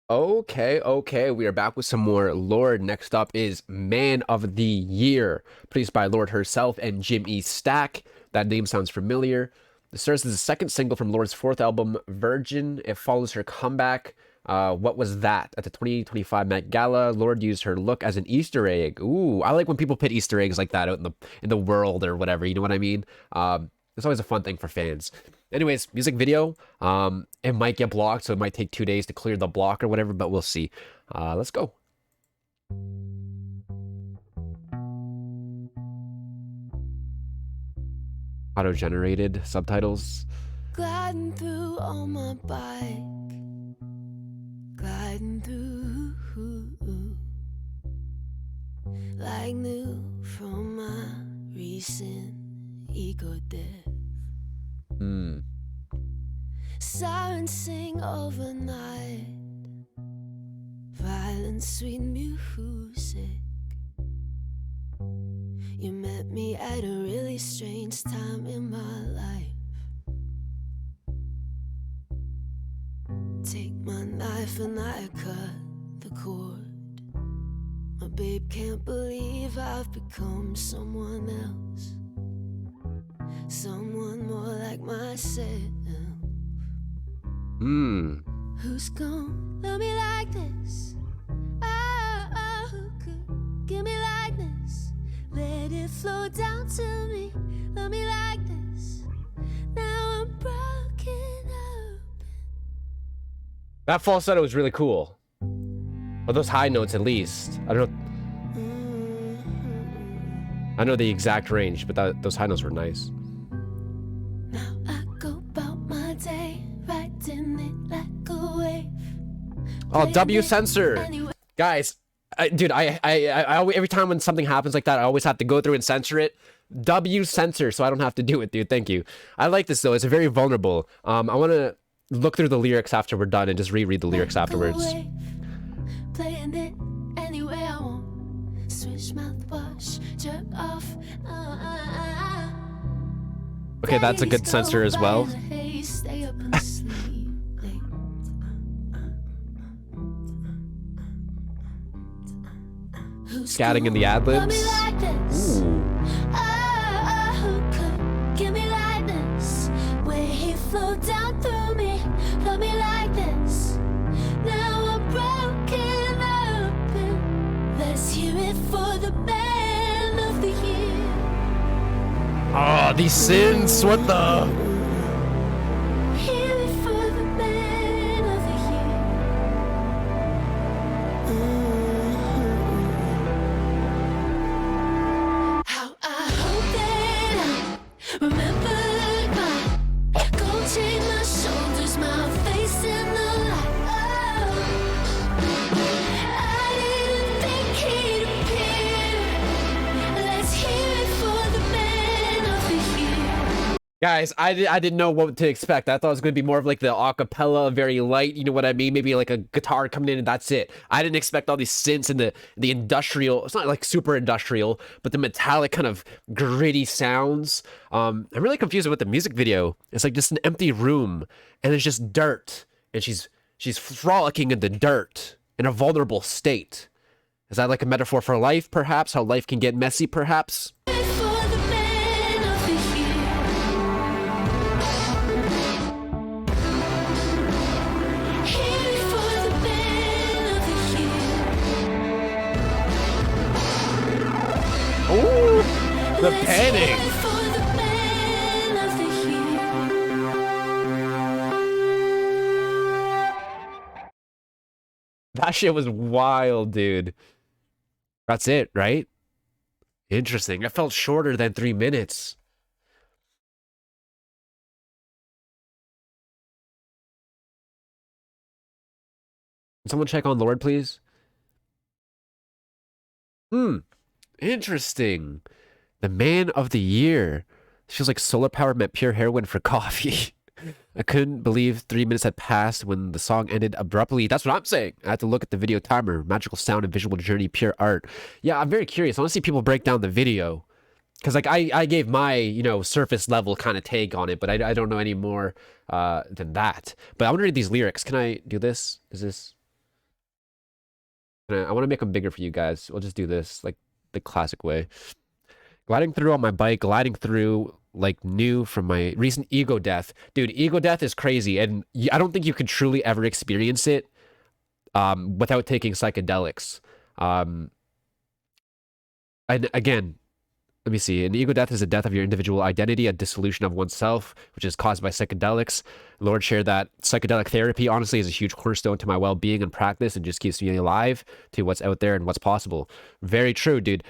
Okay, we are back with some more Lorde. Next up is Man of the Year, produced by Lorde herself and Jimmy Stack. That name sounds familiar. This serves as the second single from Lorde's fourth album, Virgin. It follows her comeback. What was that? At the 2025 Met Gala, Lorde used her look as an Easter egg. Ooh, I like when people put Easter eggs like that out in the world or whatever. You know what I mean? It's always a fun thing for fans. Anyways, music video. It might get blocked, so it might take 2 days to clear the block or whatever, but we'll see. Let's go. Auto-generated subtitles. Gliding through on my bike, gliding through like new from my recent ego death. Sirens sing overnight, violent sweet music. You met me at a really strange time in my life. Take my knife and I cut the cord. My babe can't believe I've become someone else, someone more like myself. Who's gonna love me like this? Oh, who could give me like this? Let it flow down to me. Love me like this. Now I'm broken up. That falsetto was really cool. Or those high notes, at least. I don't know. I know the exact range, but those high notes were nice. Now I go about my day, riding it like a wave. Oh, W censor, guys. Dude, I every time when something happens like that, I always have to go through and censor it. W censor, so I don't have to do it, dude. Thank you. I like this though. It's very vulnerable. I want to look through the lyrics after we're done and just reread the lyrics afterwards. Playing it anywhere I want. Switch mouthwash, jerk off. Okay, that's a good censor as well. Scatting in the ad-libs. Ooh. Give me like this. Where he flowed down through me. Love me like this. Now I'm broken open. Let's hear it for the Man of the Year. Oh, these synths, what the? Hear it for the Man of the Year. How I hope that I remember my gold chain, my shoulders, my face in the light. Oh, I didn't think he'd appear. Let's hear it for the Man of the Year. Guys, I didn't know what to expect. I thought it was going to be more of like the acapella, very light, you know what I mean? Maybe like a guitar coming in and that's it. I didn't expect all these synths and the industrial, it's not like super industrial, but the metallic kind of gritty sounds. I'm really confused with the music video. It's like just an empty room and it's just dirt and she's frolicking in the dirt in a vulnerable state. Is that like a metaphor for life, perhaps? How life can get messy, perhaps? Ooh, the panning. That shit was wild, dude. That's it, right? Interesting. It felt shorter than 3 minutes. Can someone check on Lorde, please? Interesting. The Man of the Year. Feels like solar power met pure heroin for coffee. I couldn't believe 3 minutes had passed when the song ended abruptly. That's what I'm saying. I had to look at the video timer. Magical sound and visual journey, pure art. Yeah, I'm very curious. I want to see people break down the video. Because, like, I gave my, you know, surface level kind of take on it, but I don't know any more than that. But I want to read these lyrics. Can I do this? Is this... I want to make them bigger for you guys. We'll just do this like the classic way. Gliding through on my bike, gliding through like new from my recent ego death. Dude, ego death is crazy, and I don't think you can truly ever experience it without taking psychedelics. Um, and again, let me see. An ego death is a death of your individual identity, a dissolution of oneself, which is caused by psychedelics. Lorde shared that psychedelic therapy, honestly, is a huge cornerstone to my well-being and practice and just keeps me alive to what's out there and what's possible. Very true, dude.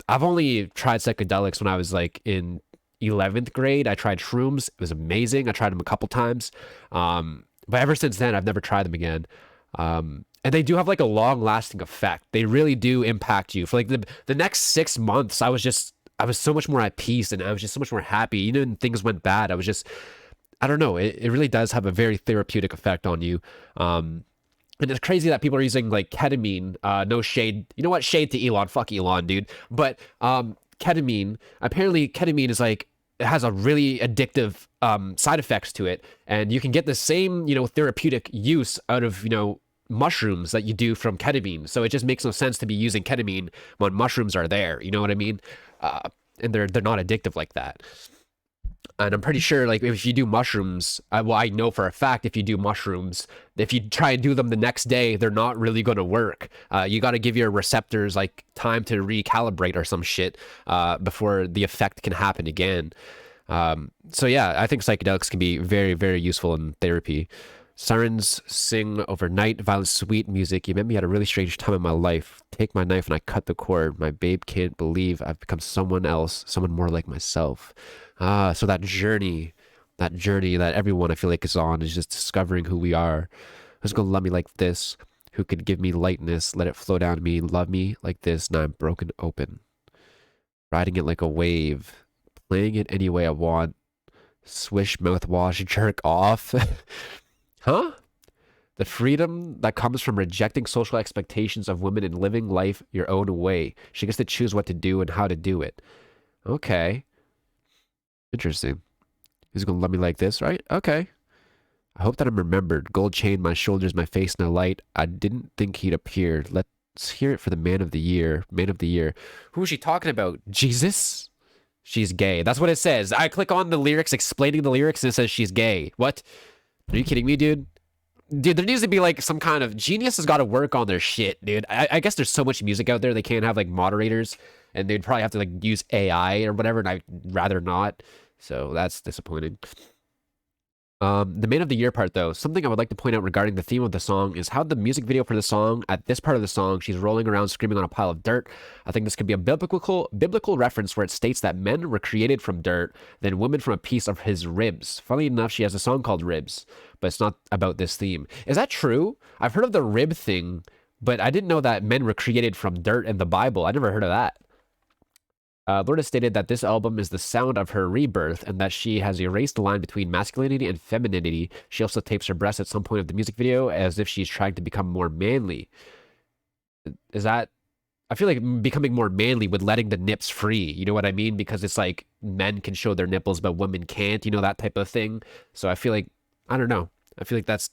I've only tried psychedelics when I was like in 11th grade. I tried shrooms. It was amazing. I tried them a couple times. But ever since then, I've never tried them again. And they do have like a long lasting effect. They really do impact you for like the next 6 months. I was so much more at peace and I was just so much more happy. Even when things went bad, I don't know. It really does have a very therapeutic effect on you. And it's crazy that people are using like ketamine. No shade. You know what? Shade to Elon. Fuck Elon, dude. But ketamine. Apparently, ketamine is like it has a really addictive side effects to it, and you can get the same therapeutic use out of mushrooms that you do from ketamine. So it just makes no sense to be using ketamine when mushrooms are there. You know what I mean? And they're not addictive like that. And I'm pretty sure, like, if you do mushrooms, I know for a fact if you do mushrooms, if you try and do them the next day, they're not really going to work. You got to give your receptors, like, time to recalibrate or some shit before the effect can happen again. So, yeah, I think psychedelics can be very, very useful in therapy. Sirens sing overnight, violent, sweet music. You met me at a really strange time in my life. Take my knife and I cut the cord. My babe can't believe I've become someone else, someone more like myself. So that journey that everyone I feel like is on is just discovering who we are. Who's gonna love me like this? Who could give me lightness? Let it flow down to me. Love me like this. Now I'm broken open. Riding it like a wave. Playing it any way I want. Swish, mouthwash, jerk off. Huh? The freedom that comes from rejecting social expectations of women and living life your own way. She gets to choose what to do and how to do it. Okay. Interesting. He's gonna love me like this, right? Okay. I hope that I'm remembered. Gold chain, my shoulders, my face in the light. I didn't think he'd appear. Let's hear it for the man of the year. Man of the year. Who is she talking about? Jesus? She's gay. That's what it says. I click on the lyrics, explaining the lyrics, and it says she's gay. What? Are you kidding me, dude? Dude, there needs to be like some kind of genius has got to work on their shit, dude. I guess there's so much music out there they can't have like moderators, and they'd probably have to like use AI or whatever, and I'd rather not. So that's disappointing. The man of the year part though, something I would like to point out regarding the theme of the song is how the music video for the song, at this part of the song, she's rolling around screaming on a pile of dirt. I think this could be a biblical reference where it states that men were created from dirt, then women from a piece of his ribs. Funnily enough, she has a song called Ribs, but it's not about this theme. Is that true? I've heard of the rib thing, but I didn't know that men were created from dirt in the Bible. I never heard of that. Lorde stated that this album is the sound of her rebirth and that she has erased the line between masculinity and femininity. She also tapes her breasts at some point of the music video as if she's trying to become more manly. Is that... I feel like becoming more manly with letting the nips free. You know what I mean? Because it's like men can show their nipples, but women can't. You know, that type of thing. So I feel like... I don't know. I feel like that's...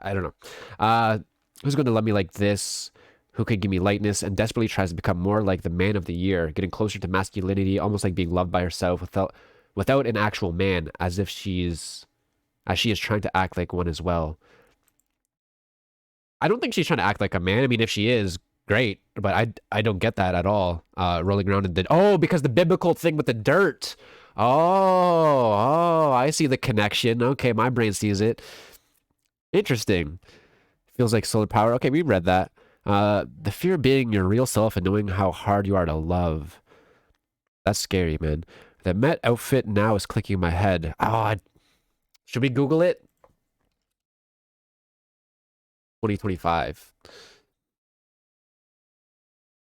I don't know. Who's going to love me like this? Who could give me lightness and desperately tries to become more like the man of the year, getting closer to masculinity, almost like being loved by herself without an actual man, as she is trying to act like one as well. I don't think she's trying to act like a man. I mean, if she is, great, but I don't get that at all. Rolling around in the because the biblical thing with the dirt. Oh, I see the connection. Okay, my brain sees it. Interesting. Feels like solar power. Okay, we read that. The fear of being your real self and knowing how hard you are to love. That's scary, man. The Met outfit now is clicking in my head. Should we Google it? 2025.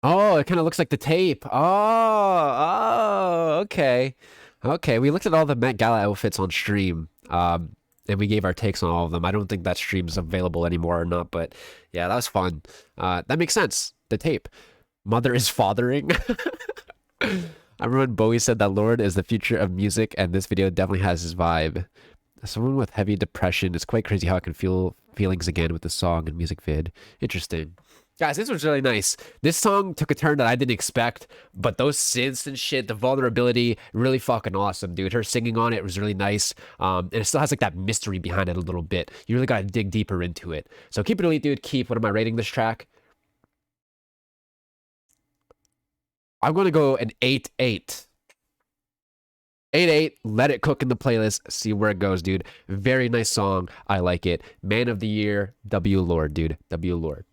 Oh, it kind of looks like the tape. Okay. Okay, we looked at all the Met Gala outfits on stream. And we gave our takes on all of them. I don't think that stream's available anymore or not, but yeah, that was fun. That makes sense. The tape. Mother is fathering. I remember when Bowie said that Lorde is the future of music, and this video definitely has his vibe. As someone with heavy depression, it's quite crazy how I can feel feelings again with the song and music vid. Interesting. Guys, this was really nice. This song took a turn that I didn't expect, but those synths and shit, the vulnerability, really fucking awesome, dude. Her singing on it was really nice. And it still has like that mystery behind it a little bit. You really gotta dig deeper into it. So keep it elite, dude. Keep. What am I rating this track? I'm gonna go an 8-8. 8-8, let it cook in the playlist, see where it goes, dude. Very nice song. I like it. Man of the Year, W Lorde, dude. W Lorde.